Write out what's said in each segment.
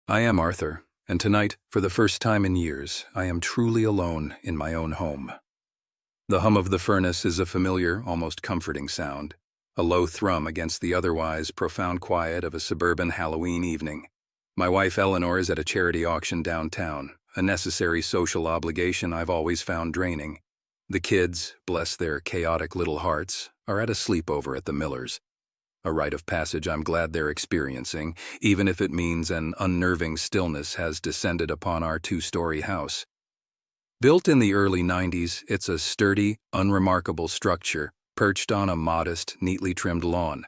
I am Arthur, and tonight, for the first time in years, I am truly alone in my own home. The hum of the furnace is a familiar, almost comforting sound, a low thrum against the otherwise profound quiet of a suburban Halloween evening. My wife Eleanor is at a charity auction downtown, a necessary social obligation I've always found draining. The kids, bless their chaotic little hearts, are at a sleepover at the Millers. A rite of passage I'm glad they're experiencing, even if it means an unnerving stillness has descended upon our two-story house. Built in the early 90s, it's a sturdy, unremarkable structure perched on a modest, neatly trimmed lawn.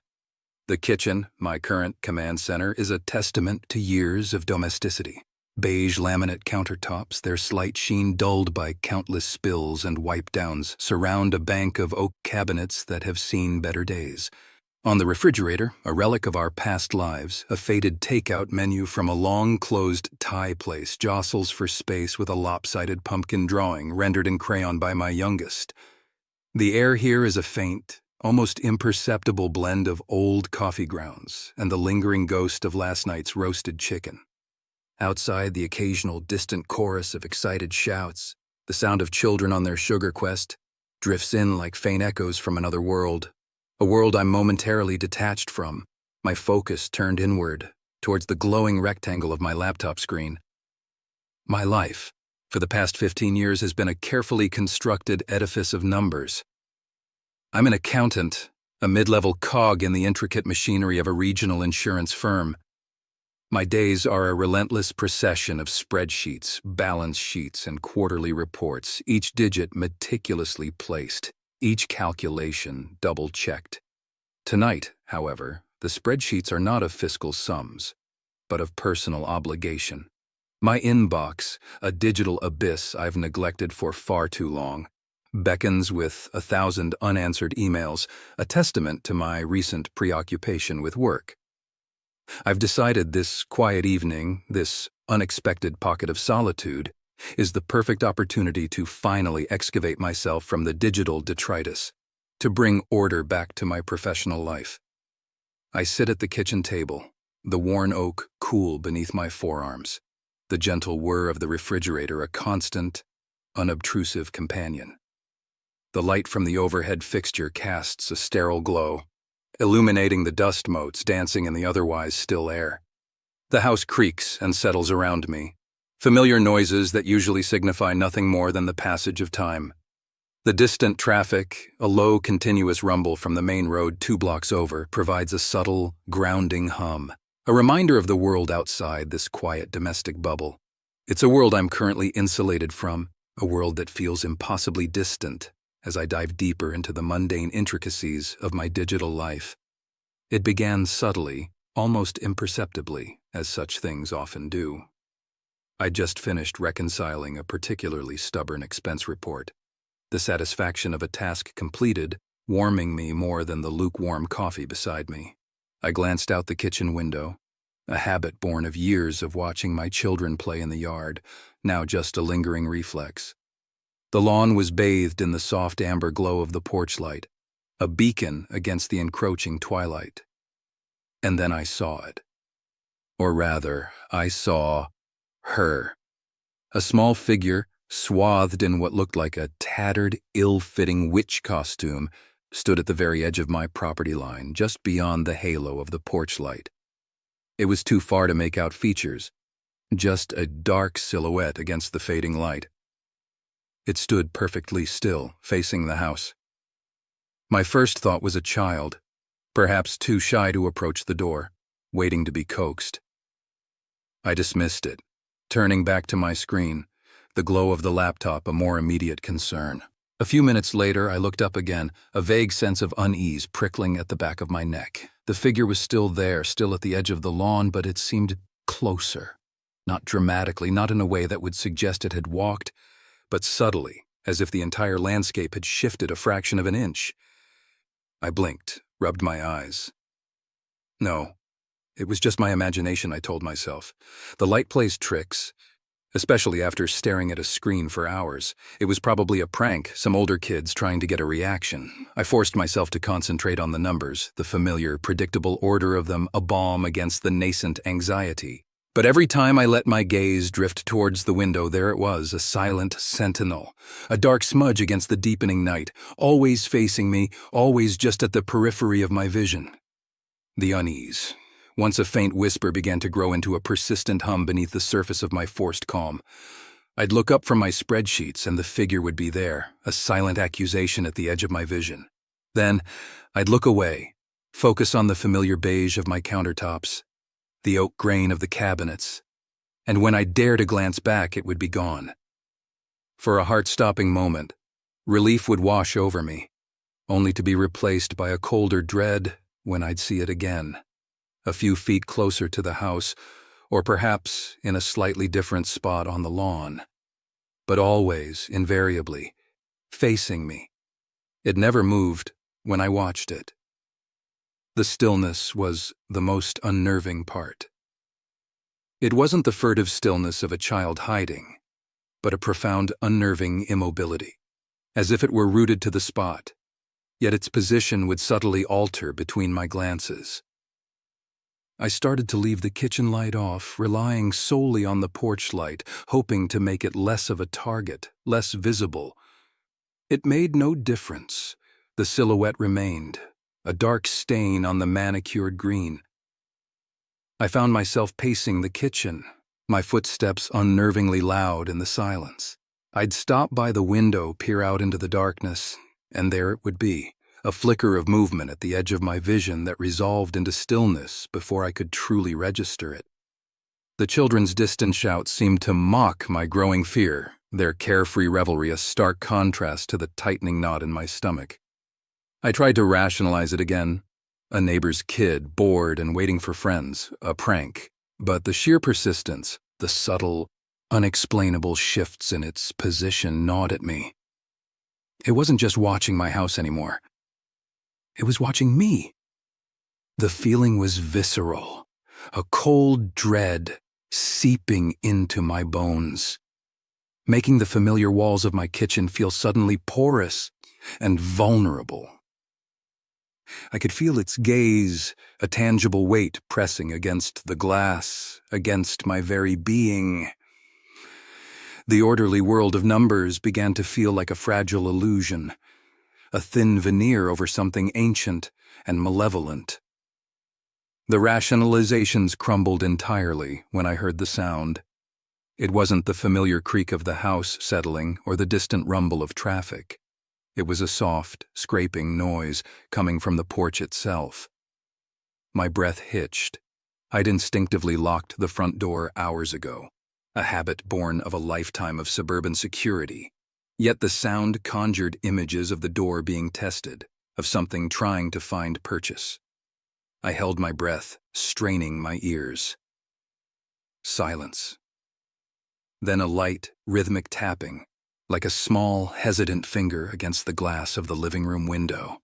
The kitchen, my current command center, is a testament to years of domesticity. Beige laminate countertops, their slight sheen dulled by countless spills and wipe-downs, surround a bank of oak cabinets that have seen better days. On the refrigerator, a relic of our past lives, a faded takeout menu from a long-closed Thai place jostles for space with a lopsided pumpkin drawing rendered in crayon by my youngest. The air here is a faint, almost imperceptible blend of old coffee grounds and the lingering ghost of last night's roasted chicken. Outside, the occasional distant chorus of excited shouts, the sound of children on their sugar quest, drifts in like faint echoes from another world. A world I'm momentarily detached from, my focus turned inward, towards the glowing rectangle of my laptop screen. My life, for the past 15 years, has been a carefully constructed edifice of numbers. I'm an accountant, a mid-level cog in the intricate machinery of a regional insurance firm. My days are a relentless procession of spreadsheets, balance sheets, and quarterly reports, each digit meticulously placed. Each calculation double-checked. Tonight, however, the spreadsheets are not of fiscal sums, but of personal obligation. My inbox, a digital abyss I've neglected for far too long, beckons with 1,000 unanswered emails, a testament to my recent preoccupation with work. I've decided this quiet evening, this unexpected pocket of solitude, is the perfect opportunity to finally excavate myself from the digital detritus, to bring order back to my professional life. I sit at the kitchen table, the worn oak cool beneath my forearms, the gentle whir of the refrigerator a constant, unobtrusive companion. The light from the overhead fixture casts a sterile glow, illuminating the dust motes dancing in the otherwise still air. The house creaks and settles around me, familiar noises that usually signify nothing more than the passage of time. The distant traffic, a low continuous rumble from the main road 2 blocks over, provides a subtle, grounding hum, a reminder of the world outside this quiet domestic bubble. It's a world I'm currently insulated from, a world that feels impossibly distant as I dive deeper into the mundane intricacies of my digital life. It began subtly, almost imperceptibly, as such things often do. I'd just finished reconciling a particularly stubborn expense report, the satisfaction of a task completed warming me more than the lukewarm coffee beside me. I glanced out the kitchen window, a habit born of years of watching my children play in the yard, now just a lingering reflex. The lawn was bathed in the soft amber glow of the porch light, a beacon against the encroaching twilight. And then I saw it. Or rather, I saw her. A small figure, swathed in what looked like a tattered, ill-fitting witch costume, stood at the very edge of my property line, just beyond the halo of the porch light. It was too far to make out features, just a dark silhouette against the fading light. It stood perfectly still, facing the house. My first thought was a child, perhaps too shy to approach the door, waiting to be coaxed. I dismissed it, turning back to my screen, the glow of the laptop a more immediate concern. A few minutes later, I looked up again, a vague sense of unease prickling at the back of my neck. The figure was still there, still at the edge of the lawn, but it seemed closer. Not dramatically, not in a way that would suggest it had walked, but subtly, as if the entire landscape had shifted a fraction of an inch. I blinked, rubbed my eyes. No, it was just my imagination, I told myself. The light plays tricks, especially after staring at a screen for hours. It was probably a prank, some older kids trying to get a reaction. I forced myself to concentrate on the numbers, the familiar, predictable order of them, a balm against the nascent anxiety. But every time I let my gaze drift towards the window, there it was, a silent sentinel, a dark smudge against the deepening night, always facing me, always just at the periphery of my vision. The unease. Once a faint whisper began to grow into a persistent hum beneath the surface of my forced calm. I'd look up from my spreadsheets and the figure would be there, a silent accusation at the edge of my vision. Then, I'd look away, focus on the familiar beige of my countertops, the oak grain of the cabinets, and when I'd dare to glance back, it would be gone. For a heart-stopping moment, relief would wash over me, only to be replaced by a colder dread when I'd see it again, a few feet closer to the house, or perhaps in a slightly different spot on the lawn. But always, invariably, facing me. It never moved when I watched it. The stillness was the most unnerving part. It wasn't the furtive stillness of a child hiding, but a profound, unnerving immobility, as if it were rooted to the spot, yet its position would subtly alter between my glances. I started to leave the kitchen light off, relying solely on the porch light, hoping to make it less of a target, less visible. It made no difference. The silhouette remained, a dark stain on the manicured green. I found myself pacing the kitchen, my footsteps unnervingly loud in the silence. I'd stop by the window, peer out into the darkness, and there it would be, a flicker of movement at the edge of my vision that resolved into stillness before I could truly register it. The children's distant shouts seemed to mock my growing fear, their carefree revelry a stark contrast to the tightening knot in my stomach. I tried to rationalize it again. A neighbor's kid, bored and waiting for friends, a prank. But the sheer persistence, the subtle, unexplainable shifts in its position gnawed at me. It wasn't just watching my house anymore. It was watching me. The feeling was visceral, a cold dread seeping into my bones, making the familiar walls of my kitchen feel suddenly porous and vulnerable. I could feel its gaze, a tangible weight pressing against the glass, against my very being. The orderly world of numbers began to feel like a fragile illusion, a thin veneer over something ancient and malevolent. The rationalizations crumbled entirely when I heard the sound. It wasn't the familiar creak of the house settling or the distant rumble of traffic. It was a soft, scraping noise coming from the porch itself. My breath hitched. I'd instinctively locked the front door hours ago, a habit born of a lifetime of suburban security. Yet the sound conjured images of the door being tested, of something trying to find purchase. I held my breath, straining my ears. Silence. Then a light, rhythmic tapping, like a small, hesitant finger against the glass of the living room window.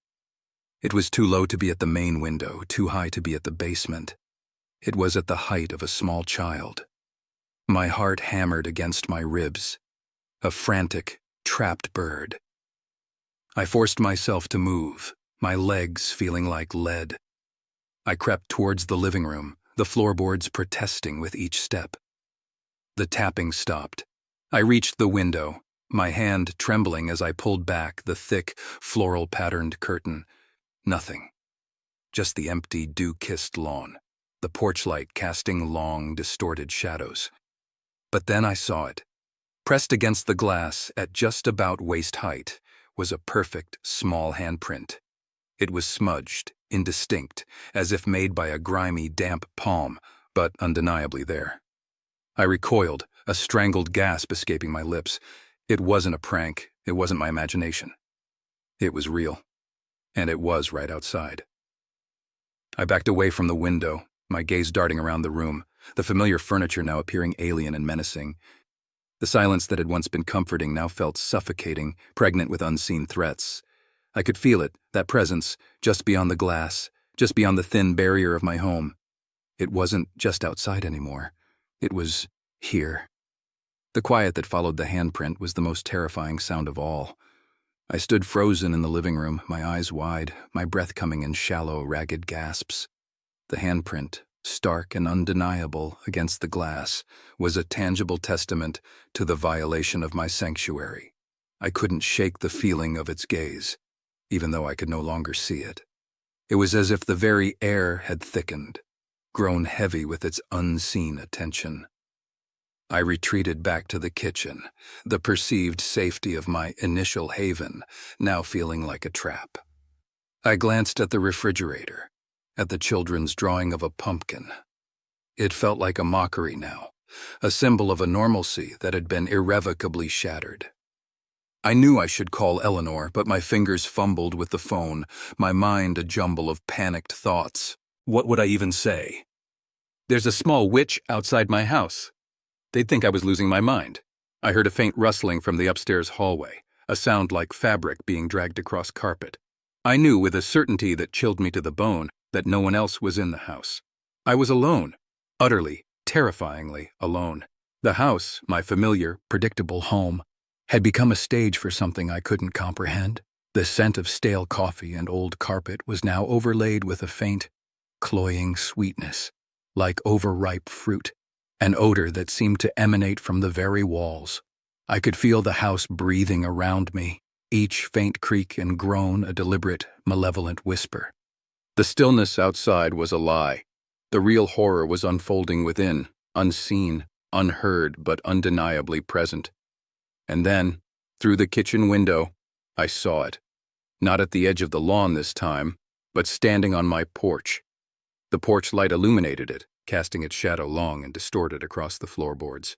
It was too low to be at the main window, too high to be at the basement. It was at the height of a small child. My heart hammered against my ribs. A frantic, trapped bird. I forced myself to move, my legs feeling like lead. I crept towards the living room, the floorboards protesting with each step. The tapping stopped. I reached the window, my hand trembling as I pulled back the thick, floral-patterned curtain. Nothing. Just the empty, dew-kissed lawn, the porch light casting long, distorted shadows. But then I saw it. Pressed against the glass at just about waist height was a perfect, small handprint. It was smudged, indistinct, as if made by a grimy, damp palm, but undeniably there. I recoiled, a strangled gasp escaping my lips. It wasn't a prank, it wasn't my imagination. It was real, and it was right outside. I backed away from the window, my gaze darting around the room, the familiar furniture now appearing alien and menacing. The silence that had once been comforting now felt suffocating, pregnant with unseen threats. I could feel it, that presence, just beyond the glass, just beyond the thin barrier of my home. It wasn't just outside anymore. It was here. The quiet that followed the handprint was the most terrifying sound of all. I stood frozen in the living room, my eyes wide, my breath coming in shallow, ragged gasps. The handprint, stark and undeniable against the glass, was a tangible testament to the violation of my sanctuary. I couldn't shake the feeling of its gaze, even though I could no longer see it. It was as if the very air had thickened, grown heavy with its unseen attention. I retreated back to the kitchen, the perceived safety of my initial haven now feeling like a trap. I glanced at the refrigerator, at the children's drawing of a pumpkin. It felt like a mockery now, a symbol of a normalcy that had been irrevocably shattered. I knew I should call Eleanor, but my fingers fumbled with the phone, my mind a jumble of panicked thoughts. What would I even say? "There's a small witch outside my house." They'd think I was losing my mind. I heard a faint rustling from the upstairs hallway, a sound like fabric being dragged across carpet. I knew with a certainty that chilled me to the bone that no one else was in the house. I was alone, utterly, terrifyingly alone. The house, my familiar, predictable home, had become a stage for something I couldn't comprehend. The scent of stale coffee and old carpet was now overlaid with a faint, cloying sweetness, like overripe fruit, an odor that seemed to emanate from the very walls. I could feel the house breathing around me, each faint creak and groan a deliberate, malevolent whisper. The stillness outside was a lie. The real horror was unfolding within, unseen, unheard, but undeniably present. And then, through the kitchen window, I saw it. Not at the edge of the lawn this time, but standing on my porch. The porch light illuminated it, casting its shadow long and distorted across the floorboards.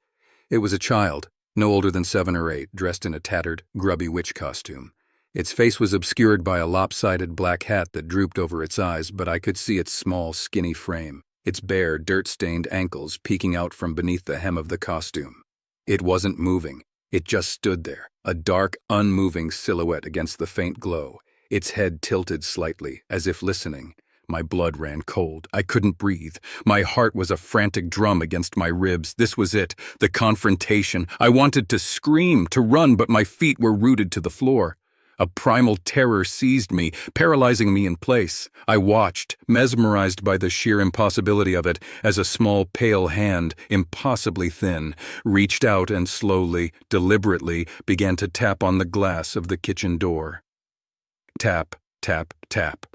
It was a child, no older than 7 or 8, dressed in a tattered, grubby witch costume. Its face was obscured by a lopsided black hat that drooped over its eyes, but I could see its small, skinny frame, its bare, dirt-stained ankles peeking out from beneath the hem of the costume. It wasn't moving. It just stood there, a dark, unmoving silhouette against the faint glow, its head tilted slightly, as if listening. My blood ran cold. I couldn't breathe. My heart was a frantic drum against my ribs. This was it, the confrontation. I wanted to scream, to run, but my feet were rooted to the floor. A primal terror seized me, paralyzing me in place. I watched, mesmerized by the sheer impossibility of it, as a small, pale hand, impossibly thin, reached out and slowly, deliberately, began to tap on the glass of the kitchen door. Tap, tap, tap.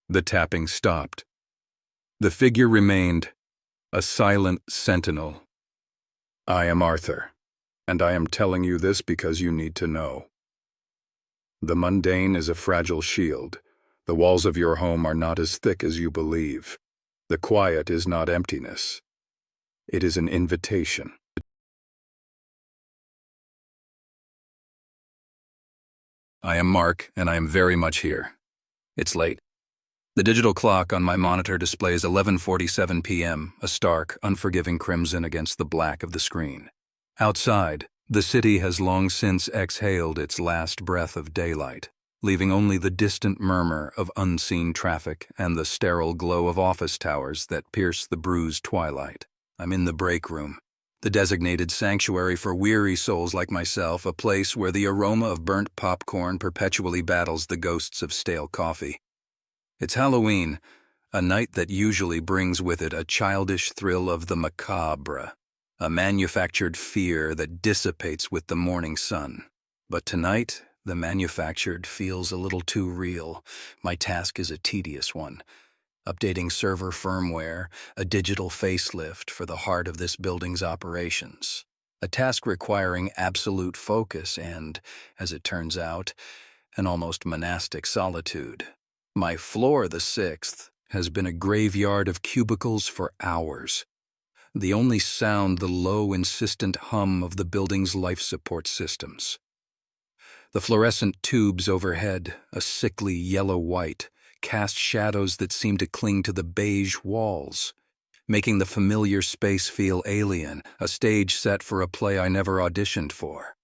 The tapping stopped. The figure remained, a silent sentinel. "I am Arthur, and I am telling you this because you need to know. The mundane is a fragile shield. The walls of your home are not as thick as you believe. The quiet is not emptiness. It is an invitation." I am Mark, and I am very much here. It's late. The digital clock on my monitor displays 11:47 p.m., a stark, unforgiving crimson against the black of the screen. Outside, the city has long since exhaled its last breath of daylight, leaving only the distant murmur of unseen traffic and the sterile glow of office towers that pierce the bruised twilight. I'm in the break room, the designated sanctuary for weary souls like myself, a place where the aroma of burnt popcorn perpetually battles the ghosts of stale coffee. It's Halloween, a night that usually brings with it a childish thrill of the macabre, a manufactured fear that dissipates with the morning sun. But tonight, the manufactured feels a little too real. My task is a tedious one. Updating server firmware, a digital facelift for the heart of this building's operations. A task requiring absolute focus and, as it turns out, an almost monastic solitude. My floor, the 6th, has been a graveyard of cubicles for hours. The only sound the low, insistent hum of the building's life support systems. The fluorescent tubes overhead, a sickly yellow-white, cast shadows that seem to cling to the beige walls, making the familiar space feel alien, a stage set for a play I never auditioned for.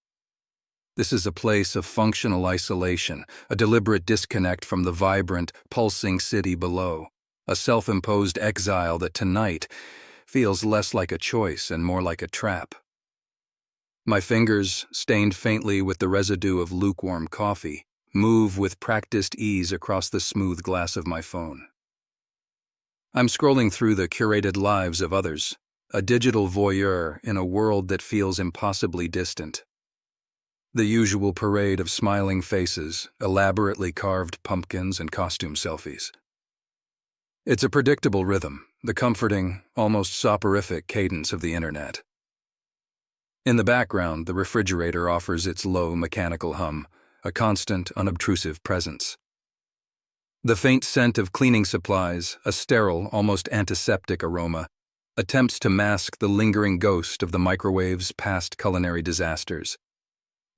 This is a place of functional isolation, a deliberate disconnect from the vibrant, pulsing city below, a self-imposed exile that tonight feels less like a choice and more like a trap. My fingers, stained faintly with the residue of lukewarm coffee, move with practiced ease across the smooth glass of my phone. I'm scrolling through the curated lives of others, a digital voyeur in a world that feels impossibly distant. The usual parade of smiling faces, elaborately carved pumpkins, and costume selfies. It's a predictable rhythm, the comforting, almost soporific cadence of the internet. In the background, the refrigerator offers its low mechanical hum, a constant, unobtrusive presence. The faint scent of cleaning supplies, a sterile, almost antiseptic aroma, attempts to mask the lingering ghost of the microwave's past culinary disasters.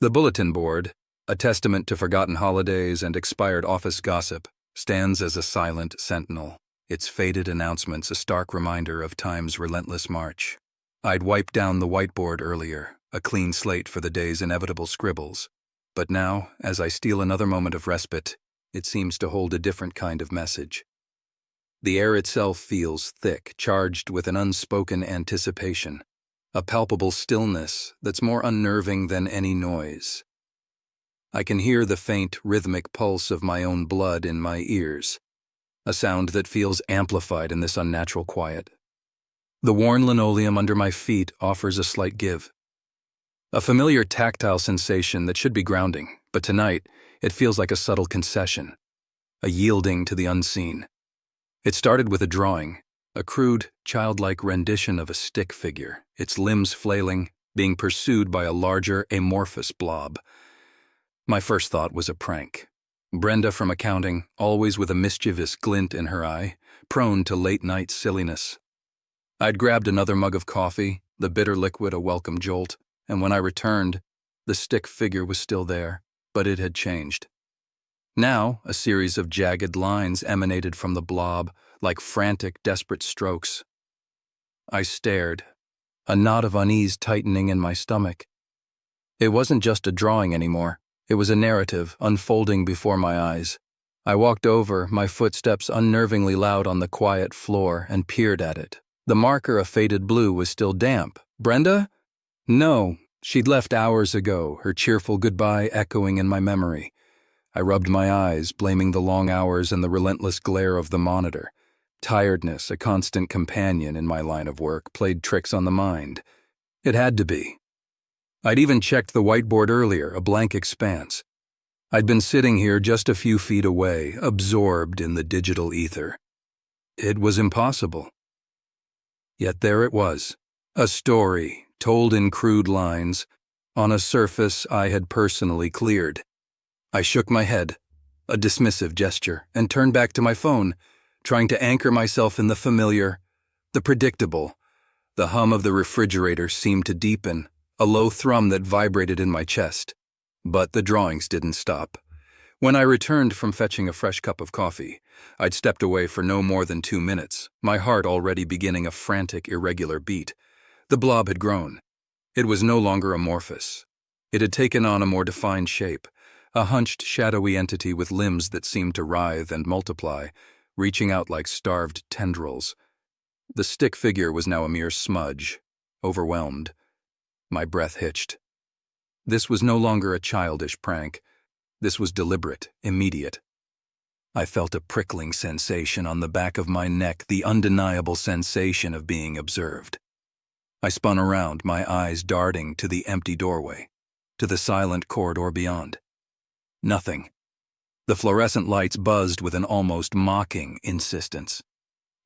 The bulletin board, a testament to forgotten holidays and expired office gossip, stands as a silent sentinel, its faded announcements a stark reminder of time's relentless march. I'd wiped down the whiteboard earlier, a clean slate for the day's inevitable scribbles. But now, as I steal another moment of respite, it seems to hold a different kind of message. The air itself feels thick, charged with an unspoken anticipation, a palpable stillness that's more unnerving than any noise. I can hear the faint, rhythmic pulse of my own blood in my ears, a sound that feels amplified in this unnatural quiet. The worn linoleum under my feet offers a slight give. A familiar tactile sensation that should be grounding, but tonight it feels like a subtle concession, a yielding to the unseen. It started with a drawing, a crude, childlike rendition of a stick figure, its limbs flailing, being pursued by a larger, amorphous blob. My first thought was a prank. Brenda from accounting, always with a mischievous glint in her eye, prone to late-night silliness. I'd grabbed another mug of coffee, the bitter liquid a welcome jolt, and when I returned, the stick figure was still there, but it had changed. Now, a series of jagged lines emanated from the blob, like frantic, desperate strokes. I stared, a knot of unease tightening in my stomach. It wasn't just a drawing anymore. It was a narrative unfolding before my eyes. I walked over, my footsteps unnervingly loud on the quiet floor, and peered at it. The marker of faded blue was still damp. Brenda? No, she'd left hours ago, her cheerful goodbye echoing in my memory. I rubbed my eyes, blaming the long hours and the relentless glare of the monitor. Tiredness, a constant companion in my line of work, played tricks on the mind. It had to be. I'd even checked the whiteboard earlier, a blank expanse. I'd been sitting here just a few feet away, absorbed in the digital ether. It was impossible. Yet there it was, a story, told in crude lines, on a surface I had personally cleared. I shook my head, a dismissive gesture, and turned back to my phone, trying to anchor myself in the familiar, the predictable. The hum of the refrigerator seemed to deepen, a low thrum that vibrated in my chest. But the drawings didn't stop. When I returned from fetching a fresh cup of coffee, I'd stepped away for no more than 2 minutes, my heart already beginning a frantic, irregular beat. The blob had grown. It was no longer amorphous. It had taken on a more defined shape, a hunched, shadowy entity with limbs that seemed to writhe and multiply, reaching out like starved tendrils. The stick figure was now a mere smudge, overwhelmed. My breath hitched. This was no longer a childish prank. This was deliberate, immediate. I felt a prickling sensation on the back of my neck, the undeniable sensation of being observed. I spun around, my eyes darting to the empty doorway, to the silent corridor beyond. Nothing. The fluorescent lights buzzed with an almost mocking insistence.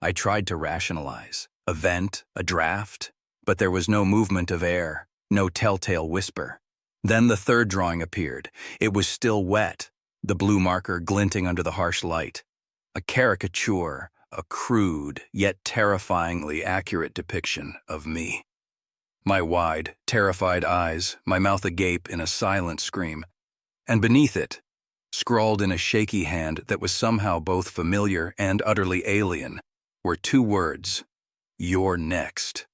I tried to rationalize, a vent, a draft, but there was no movement of air, no telltale whisper. Then the third drawing appeared. It was still wet, the blue marker glinting under the harsh light. A caricature, a crude, yet terrifyingly accurate depiction of me. My wide, terrified eyes, my mouth agape in a silent scream. And beneath it, scrawled in a shaky hand that was somehow both familiar and utterly alien, were 2 words: "You're next."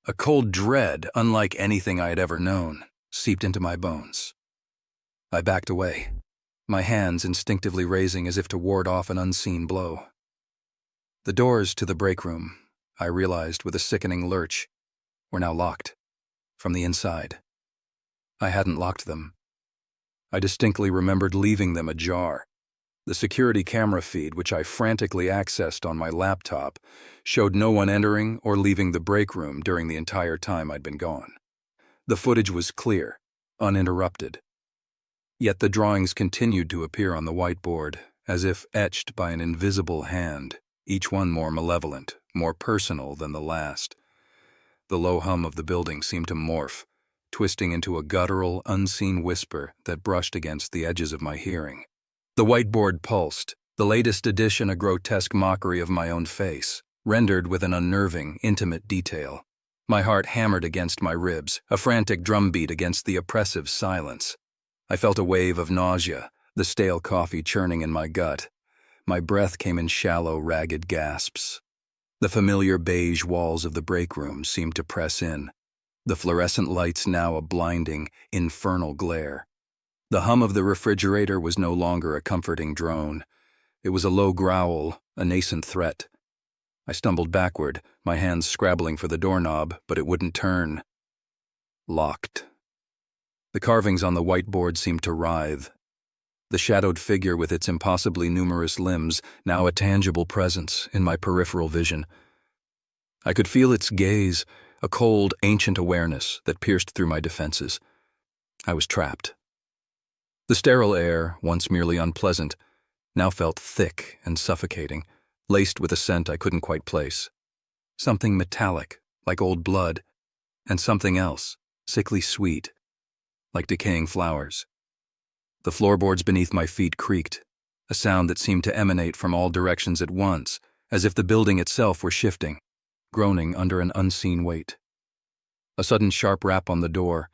A cold dread, unlike anything I had ever known, seeped into my bones. I backed away, my hands instinctively raising as if to ward off an unseen blow. The doors to the break room, I realized with a sickening lurch, were now locked, from the inside. I hadn't locked them. I distinctly remembered leaving them ajar, The security camera feed, which I frantically accessed on my laptop, showed no one entering or leaving the break room during the entire time I'd been gone. The footage was clear, uninterrupted. Yet the drawings continued to appear on the whiteboard, as if etched by an invisible hand, each one more malevolent, more personal than the last. The low hum of the building seemed to morph, twisting into a guttural, unseen whisper that brushed against the edges of my hearing. The whiteboard pulsed, the latest edition a grotesque mockery of my own face, rendered with an unnerving, intimate detail. My heart hammered against my ribs, a frantic drumbeat against the oppressive silence. I felt a wave of nausea, the stale coffee churning in my gut. My breath came in shallow, ragged gasps. The familiar beige walls of the break room seemed to press in, the fluorescent lights now a blinding, infernal glare. The hum of the refrigerator was no longer a comforting drone. It was a low growl, a nascent threat. I stumbled backward, my hands scrabbling for the doorknob, but it wouldn't turn. Locked. The carvings on the whiteboard seemed to writhe. The shadowed figure with its impossibly numerous limbs, now a tangible presence in my peripheral vision. I could feel its gaze, a cold, ancient awareness that pierced through my defenses. I was trapped. The sterile air, once merely unpleasant, now felt thick and suffocating, laced with a scent I couldn't quite place. Something metallic, like old blood, and something else, sickly sweet, like decaying flowers. The floorboards beneath my feet creaked, a sound that seemed to emanate from all directions at once, as if the building itself were shifting, groaning under an unseen weight. A sudden sharp rap on the door,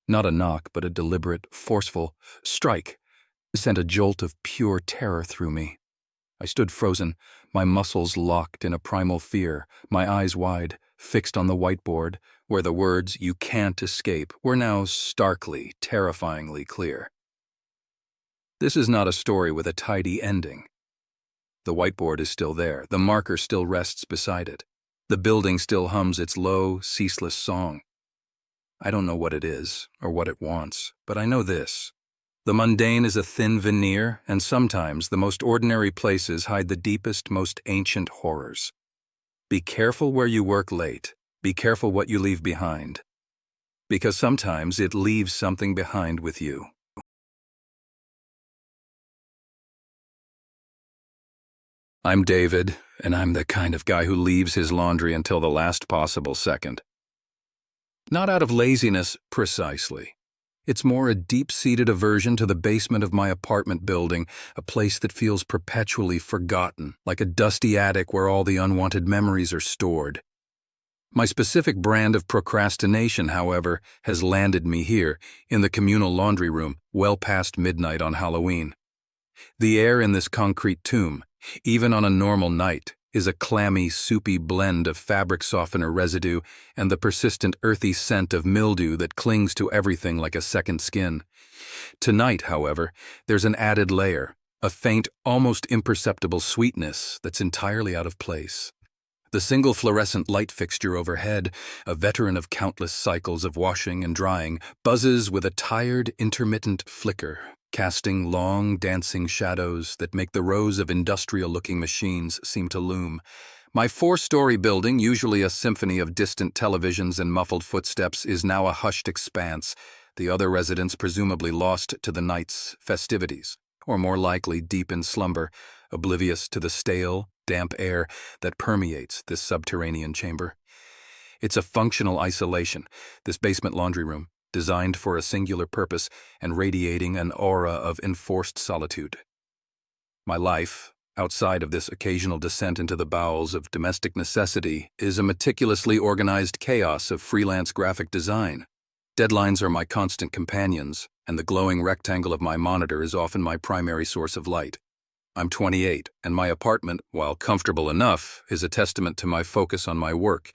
not a knock but a deliberate, forceful strike, sent a jolt of pure terror through me. I stood frozen, my muscles locked in a primal fear, my eyes wide, fixed on the whiteboard, where the words, "You can't escape," were now starkly, terrifyingly clear. This is not a story with a tidy ending. The whiteboard is still there, the marker still rests beside it. The building still hums its low, ceaseless song. I don't know what it is, or what it wants, but I know this. The mundane is a thin veneer, and sometimes the most ordinary places hide the deepest, most ancient horrors. Be careful where you work late. Be careful what you leave behind. Because sometimes it leaves something behind with you. I'm David, and I'm the kind of guy who leaves his laundry until the last possible second. Not out of laziness, precisely. It's more a deep-seated aversion to the basement of my apartment building, a place that feels perpetually forgotten, like a dusty attic where all the unwanted memories are stored. My specific brand of procrastination, however, has landed me here, in the communal laundry room, well past midnight on Halloween. The air in this concrete tomb, even on a normal night, is a clammy, soupy blend of fabric softener residue and the persistent earthy scent of mildew that clings to everything like a second skin. Tonight, however, there's an added layer, a faint, almost imperceptible sweetness that's entirely out of place. The single fluorescent light fixture overhead, a veteran of countless cycles of washing and drying, buzzes with a tired, intermittent flicker, casting long, dancing shadows that make the rows of industrial-looking machines seem to loom. My 4-story building, usually a symphony of distant televisions and muffled footsteps, is now a hushed expanse, the other residents presumably lost to the night's festivities, or more likely deep in slumber, oblivious to the stale, damp air that permeates this subterranean chamber. It's a functional isolation, this basement laundry room, designed for a singular purpose and radiating an aura of enforced solitude. My life, outside of this occasional descent into the bowels of domestic necessity, is a meticulously organized chaos of freelance graphic design. Deadlines are my constant companions, and the glowing rectangle of my monitor is often my primary source of light. I'm 28, and my apartment, while comfortable enough, is a testament to my focus on my work.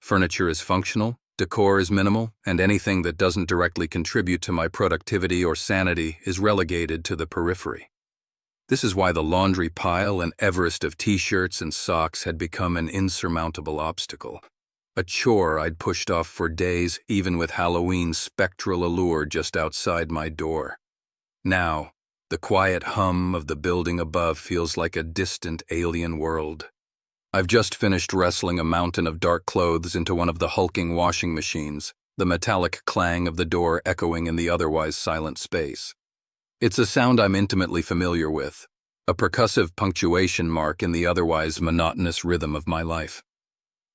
Furniture is functional, decor is minimal, and anything that doesn't directly contribute to my productivity or sanity is relegated to the periphery. This is why the laundry pile and Everest of t-shirts and socks had become an insurmountable obstacle. A chore I'd pushed off for days, even with Halloween's spectral allure just outside my door. Now, The quiet hum of the building above feels like a distant alien world. I've just finished wrestling a mountain of dark clothes into one of the hulking washing machines, the metallic clang of the door echoing in the otherwise silent space. It's a sound I'm intimately familiar with, a percussive punctuation mark in the otherwise monotonous rhythm of my life.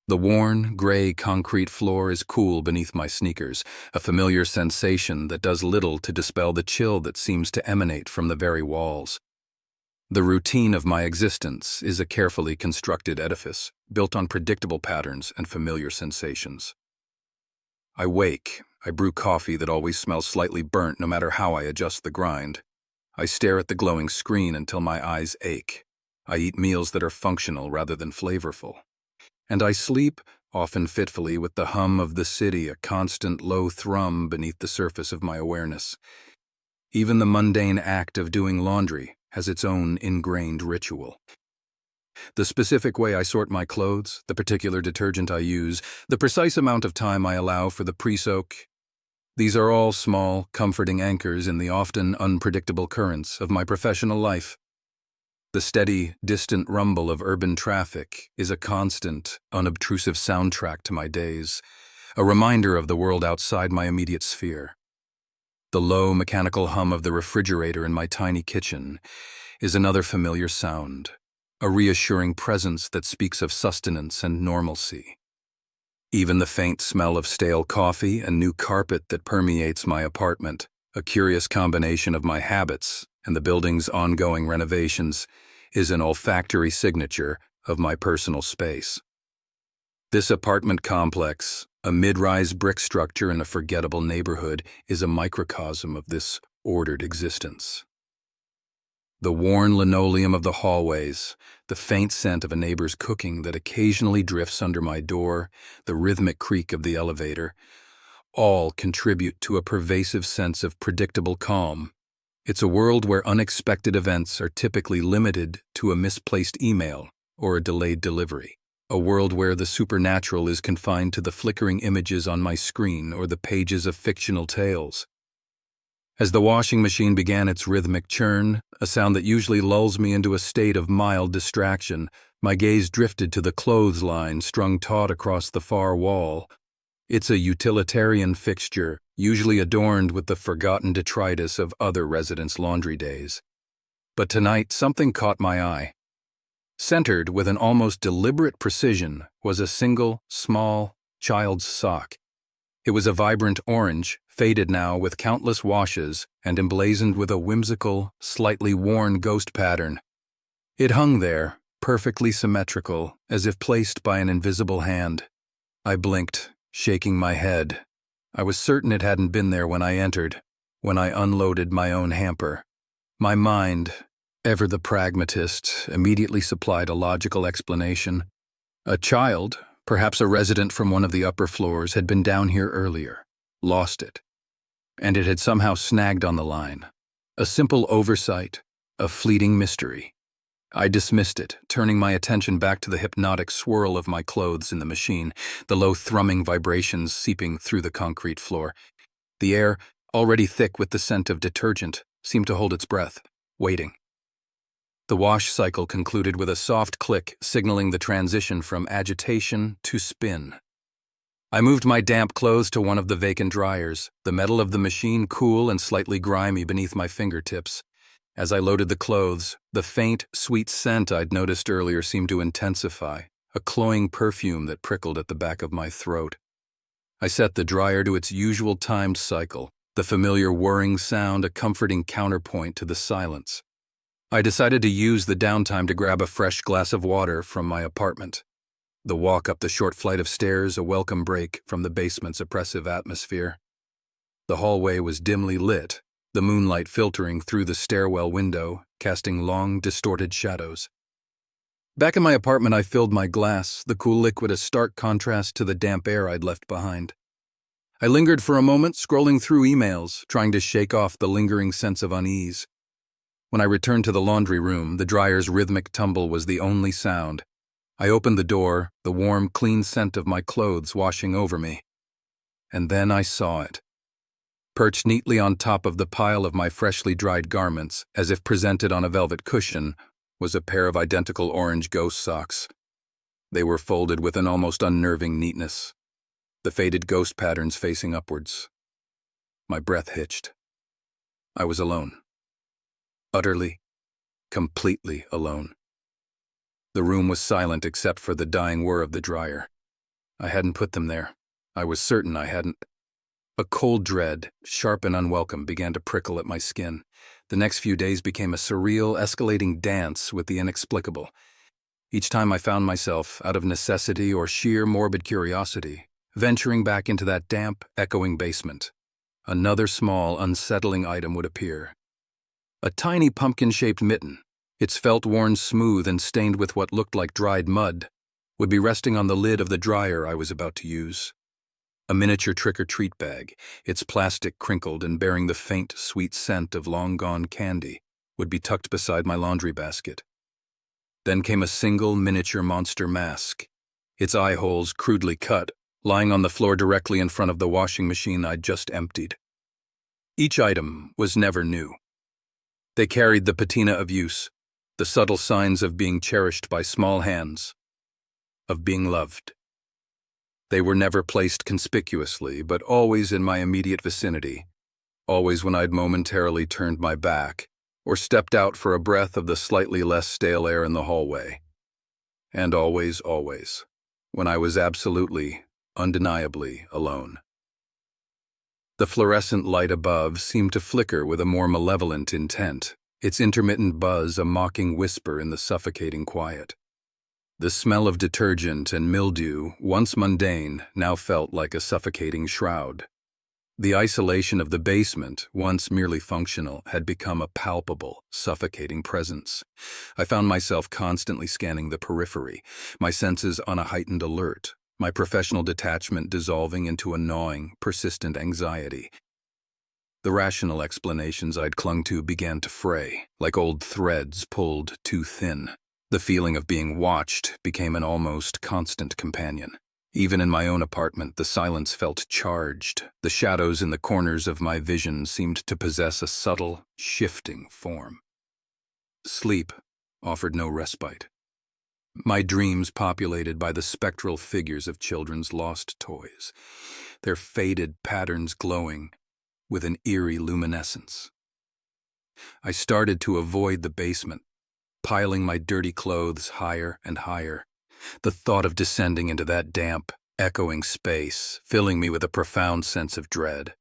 The worn, gray concrete floor is cool beneath my sneakers, a familiar sensation that does little to dispel the chill that seems to emanate from the very walls. The routine of my existence is a carefully constructed edifice, built on predictable patterns and familiar sensations. I wake, I brew coffee that always smells slightly burnt no matter how I adjust the grind. I stare at the glowing screen until my eyes ache. I eat meals that are functional rather than flavorful. And I sleep, often fitfully, with the hum of the city, a constant low thrum beneath the surface of my awareness. Even the mundane act of doing laundry has its own ingrained ritual. The specific way I sort my clothes, the particular detergent I use, the precise amount of time I allow for the pre-soak, these are all small, comforting anchors in the often unpredictable currents of my professional life. The steady, distant rumble of urban traffic is a constant, unobtrusive soundtrack to my days, a reminder of the world outside my immediate sphere. The low, mechanical hum of the refrigerator in my tiny kitchen is another familiar sound, a reassuring presence that speaks of sustenance and normalcy. Even the faint smell of stale coffee and new carpet that permeates my apartment, a curious combination of my habits and the building's ongoing renovations, is an olfactory signature of my personal space. This apartment complex, a mid-rise brick structure in a forgettable neighborhood, is a microcosm of this ordered existence. The worn linoleum of the hallways, the faint scent of a neighbor's cooking that occasionally drifts under my door, the rhythmic creak of the elevator, all contribute to a pervasive sense of predictable calm. It's a world where unexpected events are typically limited to a misplaced email or a delayed delivery. A world where the supernatural is confined to the flickering images on my screen or the pages of fictional tales. As the washing machine began its rhythmic churn, a sound that usually lulls me into a state of mild distraction, my gaze drifted to the clothesline strung taut across the far wall. It's a utilitarian fixture, usually adorned with the forgotten detritus of other residents' laundry days. But tonight, something caught my eye. Centered with an almost deliberate precision was a single, small, child's sock. It was a vibrant orange, faded now with countless washes and emblazoned with a whimsical, slightly worn ghost pattern. It hung there, perfectly symmetrical, as if placed by an invisible hand. I blinked, shaking my head. I was certain it hadn't been there when I entered, when I unloaded my own hamper. My mind, ever the pragmatist, immediately supplied a logical explanation. A child, perhaps a resident from one of the upper floors, had been down here earlier, lost it, and it had somehow snagged on the line. A simple oversight, a fleeting mystery. I dismissed it, turning my attention back to the hypnotic swirl of my clothes in the machine, the low thrumming vibrations seeping through the concrete floor. The air, already thick with the scent of detergent, seemed to hold its breath, waiting. The wash cycle concluded with a soft click signaling the transition from agitation to spin. I moved my damp clothes to one of the vacant dryers, the metal of the machine cool and slightly grimy beneath my fingertips. As I loaded the clothes, the faint, sweet scent I'd noticed earlier seemed to intensify, a cloying perfume that prickled at the back of my throat. I set the dryer to its usual timed cycle, the familiar whirring sound a comforting counterpoint to the silence. I decided to use the downtime to grab a fresh glass of water from my apartment. The walk up the short flight of stairs a welcome break from the basement's oppressive atmosphere. The hallway was dimly lit, the moonlight filtering through the stairwell window, casting long, distorted shadows. Back in my apartment, I filled my glass, the cool liquid a stark contrast to the damp air I'd left behind. I lingered for a moment, scrolling through emails, trying to shake off the lingering sense of unease. When I returned to the laundry room, the dryer's rhythmic tumble was the only sound. I opened the door, the warm, clean scent of my clothes washing over me. And then I saw it. Perched neatly on top of the pile of my freshly dried garments, as if presented on a velvet cushion, was a pair of identical orange ghost socks. They were folded with an almost unnerving neatness, the faded ghost patterns facing upwards. My breath hitched. I was alone. Utterly, completely alone. The room was silent except for the dying whir of the dryer. I hadn't put them there. I was certain I hadn't. A cold dread, sharp and unwelcome, began to prickle at my skin. The next few days became a surreal, escalating dance with the inexplicable. Each time I found myself, out of necessity or sheer morbid curiosity, venturing back into that damp, echoing basement, another small, unsettling item would appear. A tiny pumpkin-shaped mitten, its felt worn smooth and stained with what looked like dried mud, would be resting on the lid of the dryer I was about to use. A miniature trick-or-treat bag, its plastic crinkled and bearing the faint, sweet scent of long-gone candy, would be tucked beside my laundry basket. Then came a single miniature monster mask, its eye holes crudely cut, lying on the floor directly in front of the washing machine I'd just emptied. Each item was never new. They carried the patina of use, the subtle signs of being cherished by small hands, of being loved. They were never placed conspicuously, but always in my immediate vicinity, always when I'd momentarily turned my back or stepped out for a breath of the slightly less stale air in the hallway. And always, when I was absolutely, undeniably alone. The fluorescent light above seemed to flicker with a more malevolent intent, its intermittent buzz a mocking whisper in the suffocating quiet. The smell of detergent and mildew, once mundane, now felt like a suffocating shroud. The isolation of the basement, once merely functional, had become a palpable, suffocating presence. I found myself constantly scanning the periphery, my senses on a heightened alert, my professional detachment dissolving into a gnawing, persistent anxiety. The rational explanations I'd clung to began to fray, like old threads pulled too thin. The feeling of being watched became an almost constant companion. Even in my own apartment, the silence felt charged. The shadows in the corners of my vision seemed to possess a subtle, shifting form. Sleep offered no respite. My dreams populated by the spectral figures of children's lost toys, their faded patterns glowing with an eerie luminescence. I started to avoid the basement, piling my dirty clothes higher and higher, the thought of descending into that damp, echoing space filling me with a profound sense of dread.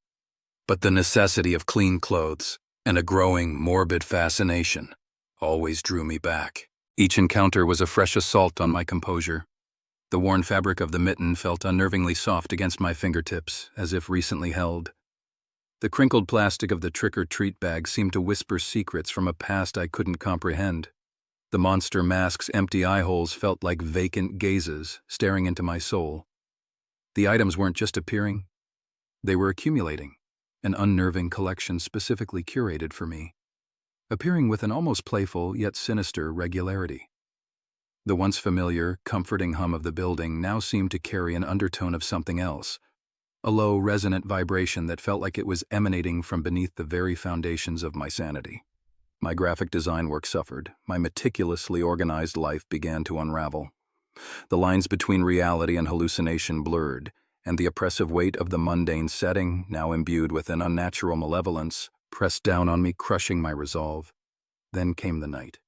But the necessity of clean clothes and a growing, morbid fascination always drew me back. Each encounter was a fresh assault on my composure. The worn fabric of the mitten felt unnervingly soft against my fingertips, as if recently held. The crinkled plastic of the trick-or-treat bag seemed to whisper secrets from a past I couldn't comprehend. The monster mask's empty eye holes felt like vacant gazes staring into my soul. The items weren't just appearing, they were accumulating, an unnerving collection specifically curated for me, appearing with an almost playful yet sinister regularity. The once familiar, comforting hum of the building now seemed to carry an undertone of something else, a low, resonant vibration that felt like it was emanating from beneath the very foundations of my sanity. My graphic design work suffered. My meticulously organized life began to unravel. The lines between reality and hallucination blurred, and the oppressive weight of the mundane setting, now imbued with an unnatural malevolence, pressed down on me, crushing my resolve. Then came the night.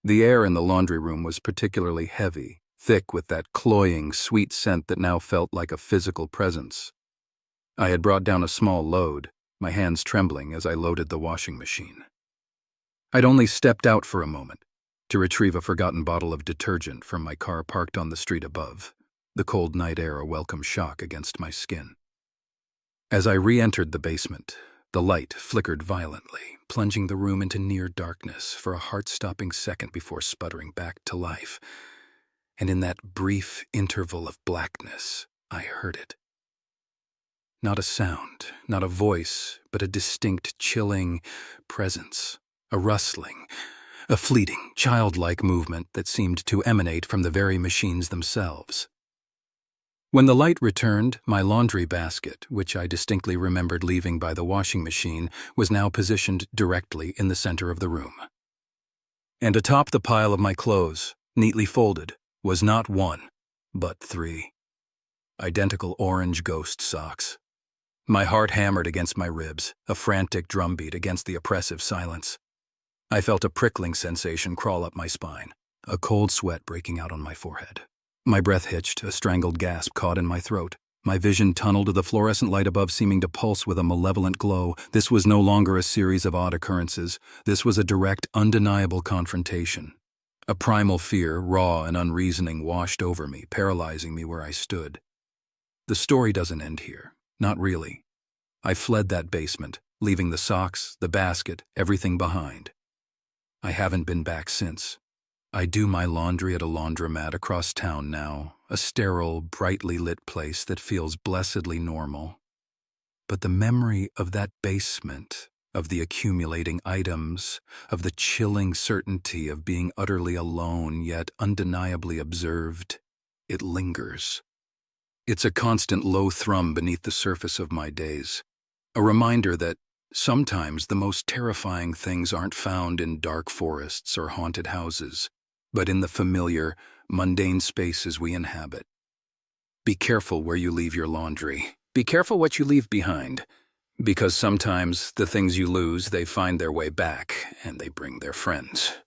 The air in the laundry room was particularly heavy, thick with that cloying, sweet scent that now felt like a physical presence. I had brought down a small load, my hands trembling as I loaded the washing machine. I'd only stepped out for a moment to retrieve a forgotten bottle of detergent from my car parked on the street above, the cold night air a welcome shock against my skin. As I re-entered the basement, the light flickered violently, plunging the room into near darkness for a heart-stopping second before sputtering back to life. And in that brief interval of blackness, I heard it. Not a sound, not a voice, but a distinct, chilling presence, a rustling, a fleeting, childlike movement that seemed to emanate from the very machines themselves. When the light returned, my laundry basket, which I distinctly remembered leaving by the washing machine, was now positioned directly in the center of the room. And atop the pile of my clothes, neatly folded, was not one, but 3 identical orange ghost socks. My heart hammered against my ribs, a frantic drumbeat against the oppressive silence. I felt a prickling sensation crawl up my spine, a cold sweat breaking out on my forehead. My breath hitched, a strangled gasp caught in my throat. My vision tunneled, the fluorescent light above seeming to pulse with a malevolent glow. This was no longer a series of odd occurrences. This was a direct, undeniable confrontation. A primal fear, raw and unreasoning, washed over me, paralyzing me where I stood. The story doesn't end here. Not really. I fled that basement, leaving the socks, the basket, everything behind. I haven't been back since. I do my laundry at a laundromat across town now, a sterile, brightly lit place that feels blessedly normal. But the memory of that basement, of the accumulating items, of the chilling certainty of being utterly alone yet undeniably observed, it lingers. It's a constant low thrum beneath the surface of my days, a reminder that sometimes the most terrifying things aren't found in dark forests or haunted houses, but in the familiar, mundane spaces we inhabit. Be careful where you leave your laundry. Be careful what you leave behind, because sometimes the things you lose, they find their way back, and they bring their friends.